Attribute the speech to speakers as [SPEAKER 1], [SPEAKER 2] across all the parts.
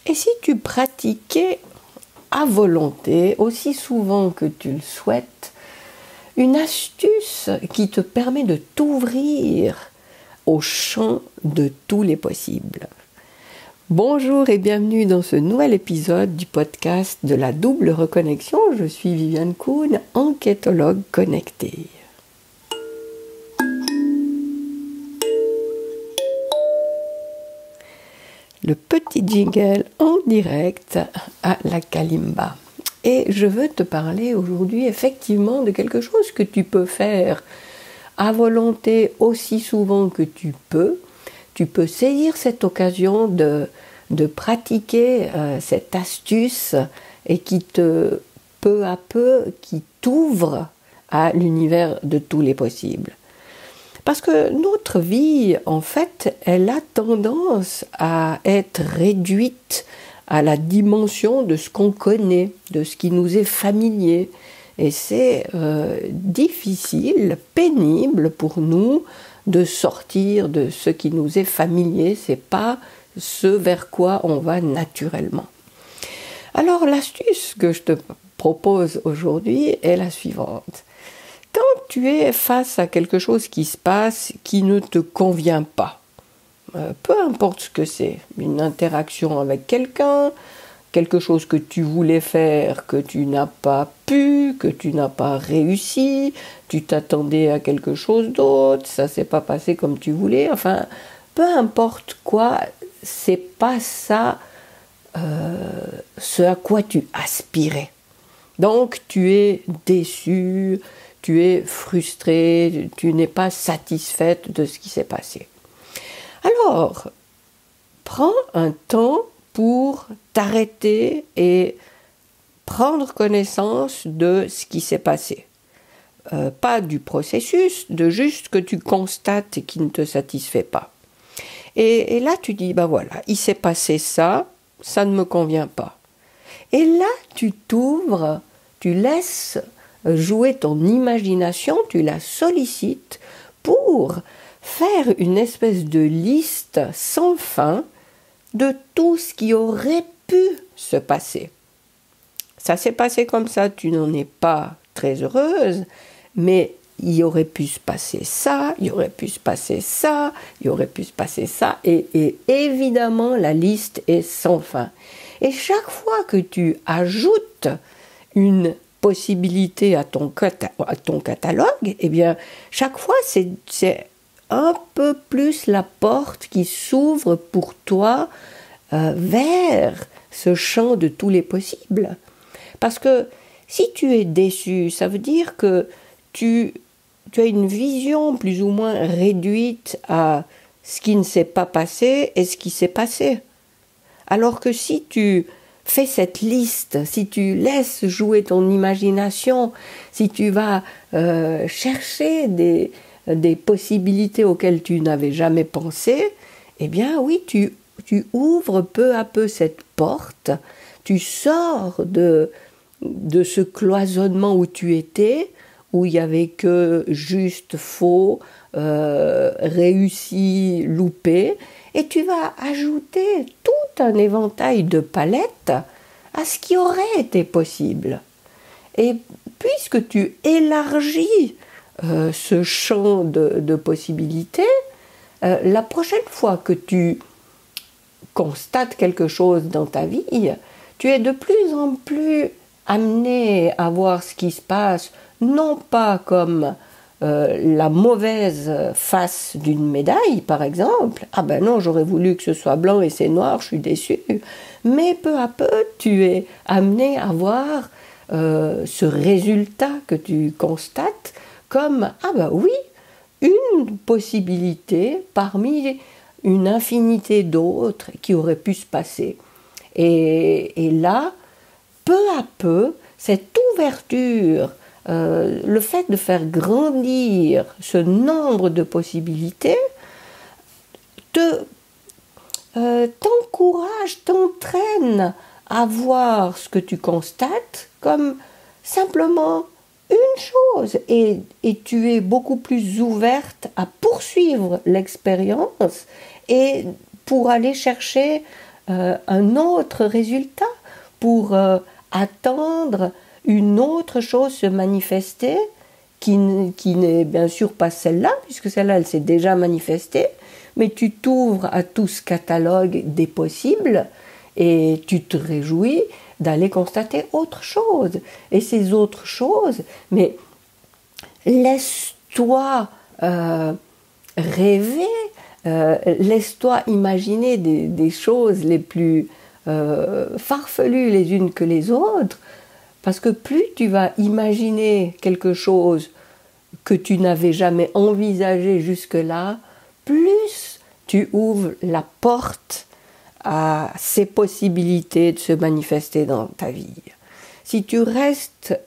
[SPEAKER 1] Et si tu pratiquais à volonté, aussi souvent que tu le souhaites, une astuce qui te permet de t'ouvrir au champ de tous les possibles. Bonjour et bienvenue dans ce nouvel épisode du podcast de la double reconnexion. Je suis Viviane Kuhn, enquêtologue connectée. Le petit jingle en direct à la kalimba. Et je veux te parler aujourd'hui effectivement de quelque chose que tu peux faire à volonté aussi souvent que tu peux. Tu peux saisir cette occasion de pratiquer cette astuce et qui te, peu à peu, qui t'ouvre à l'univers de tous les possibles. Parce que notre vie, en fait, elle a tendance à être réduite à la dimension de ce qu'on connaît, de ce qui nous est familier. Et c'est difficile, pénible pour nous de sortir de ce qui nous est familier. C'est pas ce vers quoi on va naturellement. Alors l'astuce que je te propose aujourd'hui est la suivante. Quand tu es face à quelque chose qui se passe qui ne te convient pas, peu importe ce que c'est, une interaction avec quelqu'un, quelque chose que tu voulais faire, que tu n'as pas pu, que tu n'as pas réussi, tu t'attendais à quelque chose d'autre, ça s'est pas passé comme tu voulais, enfin, peu importe quoi, c'est pas ça ce à quoi tu aspirais. Donc tu es déçu, tu es frustré, tu n'es pas satisfaite de ce qui s'est passé. Alors, prends un temps pour t'arrêter et prendre connaissance de ce qui s'est passé. Pas du processus, de juste que tu constates et qui ne te satisfait pas. Et là, tu dis, voilà, il s'est passé ça, ça ne me convient pas. Et là, tu t'ouvres, tu laisses jouer ton imagination, tu la sollicites pour faire une espèce de liste sans fin de tout ce qui aurait pu se passer. Ça s'est passé comme ça, tu n'en es pas très heureuse, mais il y aurait pu se passer ça, il y aurait pu se passer ça, il y aurait pu se passer ça, et évidemment la liste est sans fin. Et chaque fois que tu ajoutes une possibilité à ton catalogue, eh bien, chaque fois, c'est un peu plus la porte qui s'ouvre pour toi vers ce champ de tous les possibles. Parce que si tu es déçu, ça veut dire que tu as une vision plus ou moins réduite à ce qui ne s'est pas passé et ce qui s'est passé. Alors que si tu fais cette liste, si tu laisses jouer ton imagination, si tu vas chercher des possibilités auxquelles tu n'avais jamais pensé, eh bien oui, tu ouvres peu à peu cette porte, tu sors de ce cloisonnement où tu étais, où il n'y avait que juste, faux, réussi, loupé, et tu vas ajouter tout un éventail de palettes à ce qui aurait été possible. Et puisque tu élargis ce champ de possibilités, la prochaine fois que tu constates quelque chose dans ta vie, tu es de plus en plus amené à voir ce qui se passe, non pas comme la mauvaise face d'une médaille, par exemple. Ah ben non, j'aurais voulu que ce soit blanc et c'est noir, je suis déçu. Mais peu à peu, tu es amené à voir ce résultat que tu constates comme, ah ben oui, une possibilité parmi une infinité d'autres qui auraient pu se passer. Et là, peu à peu, cette ouverture, le fait de faire grandir ce nombre de possibilités t'encourage, t'entraîne à voir ce que tu constates comme simplement une chose et tu es beaucoup plus ouverte à poursuivre l'expérience et pour aller chercher un autre résultat, pour attendre une autre chose se manifester qui n'est bien sûr pas celle-là, puisque celle-là, elle s'est déjà manifestée, mais tu t'ouvres à tout ce catalogue des possibles et tu te réjouis d'aller constater autre chose. Et ces autres choses, mais laisse-toi rêver, laisse-toi imaginer des choses les plus farfelues les unes que les autres, parce que plus tu vas imaginer quelque chose que tu n'avais jamais envisagé jusque-là, plus tu ouvres la porte à ces possibilités de se manifester dans ta vie. Si tu restes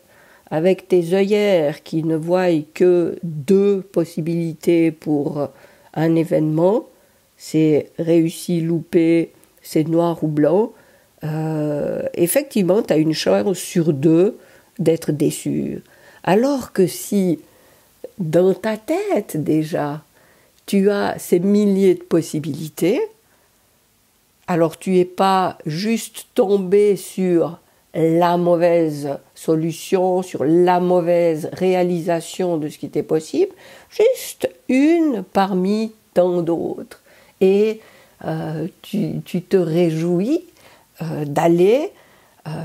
[SPEAKER 1] avec tes œillères qui ne voient que 2 possibilités pour un événement, c'est réussi, loupé, c'est noir ou blanc, effectivement, tu as une chance sur 2 d'être déçu. Alors que si, dans ta tête déjà, tu as ces milliers de possibilités, alors tu n'es pas juste tombé sur la mauvaise solution, sur la mauvaise réalisation de ce qui était possible, juste une parmi tant d'autres. Et tu te réjouis d'aller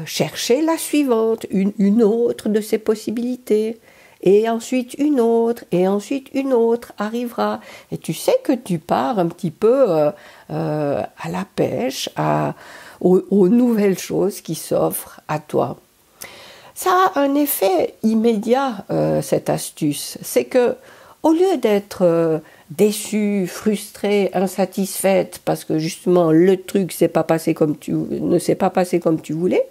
[SPEAKER 1] chercher la suivante, une autre de ces possibilités. Et ensuite une autre, et ensuite une autre arrivera. Et tu sais que tu pars un petit peu à la pêche, aux nouvelles choses qui s'offrent à toi. Ça a un effet immédiat, cette astuce. C'est que, au lieu d'être déçue, frustrée, insatisfaite, parce que justement le truc ne s'est pas passé comme tu voulais,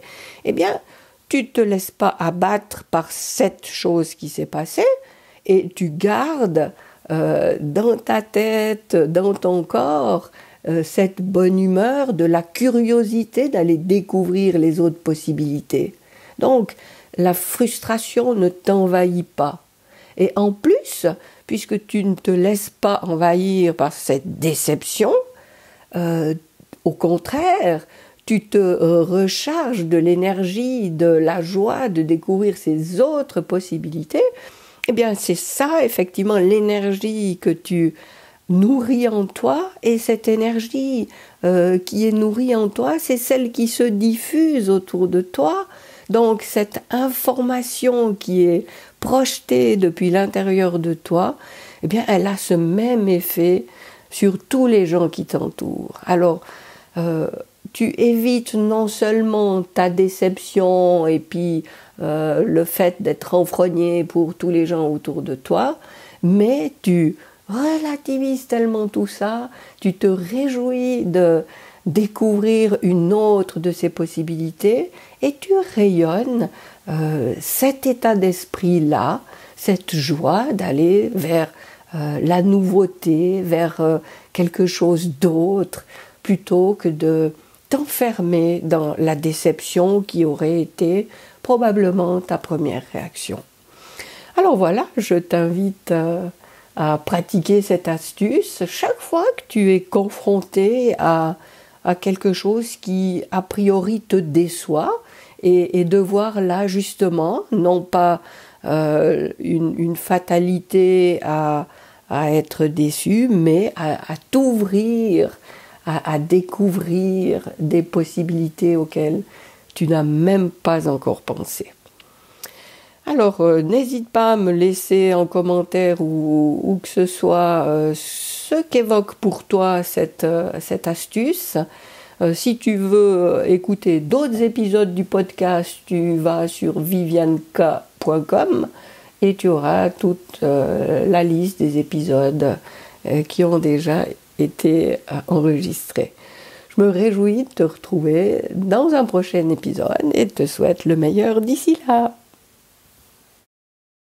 [SPEAKER 1] eh bien, tu ne te laisses pas abattre par cette chose qui s'est passée et tu gardes dans ta tête, dans ton corps, cette bonne humeur, de la curiosité d'aller découvrir les autres possibilités. Donc, la frustration ne t'envahit pas. Et en plus, puisque tu ne te laisses pas envahir par cette déception, au contraire, tu te recharges de l'énergie, de la joie de découvrir ces autres possibilités, eh bien c'est ça effectivement l'énergie que tu nourris en toi, et cette énergie qui est nourrie en toi, c'est celle qui se diffuse autour de toi. Donc cette information qui est projetée depuis l'intérieur de toi, eh bien elle a ce même effet sur tous les gens qui t'entourent. Alors, tu évites non seulement ta déception et puis le fait d'être renfrogné pour tous les gens autour de toi, mais tu relativises tellement tout ça, tu te réjouis de découvrir une autre de ces possibilités et tu rayonnes cet état d'esprit-là, cette joie d'aller vers la nouveauté, vers quelque chose d'autre, plutôt que de t'enfermer dans la déception qui aurait été probablement ta première réaction. Alors voilà, je t'invite à pratiquer cette astuce chaque fois que tu es confronté à quelque chose qui a priori te déçoit, et de voir là justement, non pas une fatalité à être déçu, mais à t'ouvrir, à découvrir des possibilités auxquelles tu n'as même pas encore pensé. Alors, n'hésite pas à me laisser en commentaire ou que ce soit ce qu'évoque pour toi cette astuce. Si tu veux écouter d'autres épisodes du podcast, tu vas sur vivianka.com et tu auras toute la liste des épisodes qui ont déjà été enregistrés. Je me réjouis de te retrouver dans un prochain épisode et te souhaite le meilleur d'ici là.